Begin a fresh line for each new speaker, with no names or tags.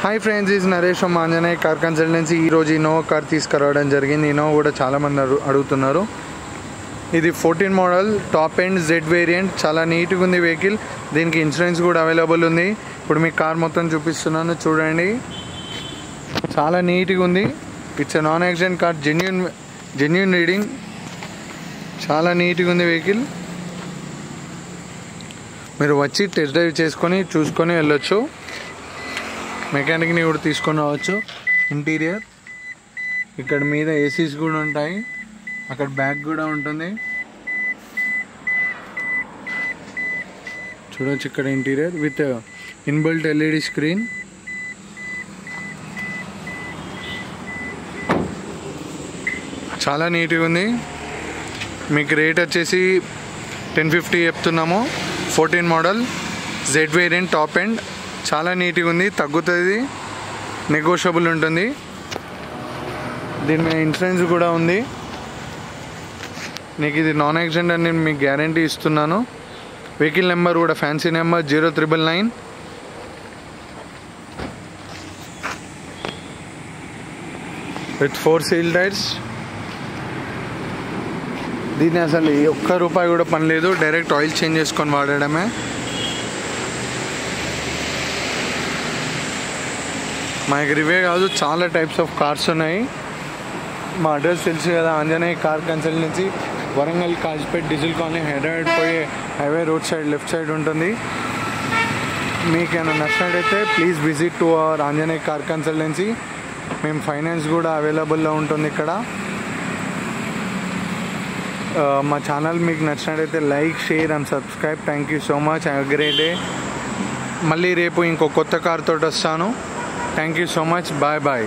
Hi friends, is Naresh from Anjaneya car consultancy. ఈరోజు Innova car తీసుకురావడం జరిగింది. ఇన్నోవా కూడా చాలామంది అడుగుతున్నారు. ఇది 14 model top end Z variant. చాలా నీట్గా ఉంది వెహికల్. దీనికి ఇన్సూరెన్స్ కూడా అవైలబుల్ ఉంది. ఇప్పుడు మీకు కార్ మొత్తం చూపిస్తున్నాను, చూడండి. చాలా నీట్గా ఉంది. It's a non accident car, genuine reading. చాలా నీట్గా ఉంది వెహికల్. మీరు వచ్చి టెస్ట్ డ్రైవ్ చేసుకొని చూసుకొని వెళ్ళొచ్చు. మెకానిక్ని కూడా తీసుకొని రావచ్చు. ఇంటీరియర్ ఇక్కడ మీద ఏసీస్ కూడా ఉంటాయి. అక్కడ బ్యాగ్ కూడా ఉంటుంది, చూడవచ్చు. ఇక్కడ interior with inbuilt LED screen. చాలా నీట్గా ఉంది. మీకు రేట్ వచ్చేసి 1050 చెప్తున్నాము. 14 model Z variant top end. చాలా నీట్గా ఉంది, తగ్గుతుంది, నెగోషియబుల్ ఉంటుంది. దీని మీద ఇన్సూరెన్స్ కూడా ఉంది. నీకు ఇది నాన్ యాక్సిడెంట్ అని నేను మీకు గ్యారంటీ ఇస్తున్నాను. వెహికల్ నెంబర్ కూడా fancy number 0999. With 4 seal tyres. దీన్ని అసలు ఒక్క రూపాయి కూడా పని లేదు, డైరెక్ట్ ఆయిల్ చేంజ్ చేసుకొని వాడడమే. మా దగ్గర ఇవే కాదు, చాలా టైప్స్ ఆఫ్ కార్స్ ఉన్నాయి. మా అడ్రస్ తెలుసు కదా, Anjaneya car consultancy, Warangal Kazipet diesel colony, Hyderabad పోయే highway road side left side ఉంటుంది. మీకు ఏమైనా నచ్చినట్టయితే please visit to our Anjaneya car consultancy. మేము ఫైనాన్స్ కూడా అవైలబుల్లో ఉంటుంది ఇక్కడ. మా ఛానల్ మీకు నచ్చినట్టయితే like, share and subscribe. Thank you so much. Have a great day. మళ్ళీ రేపు ఇంకో కొత్త కార్ తోటి వస్తాను. Thank you so much. Bye bye.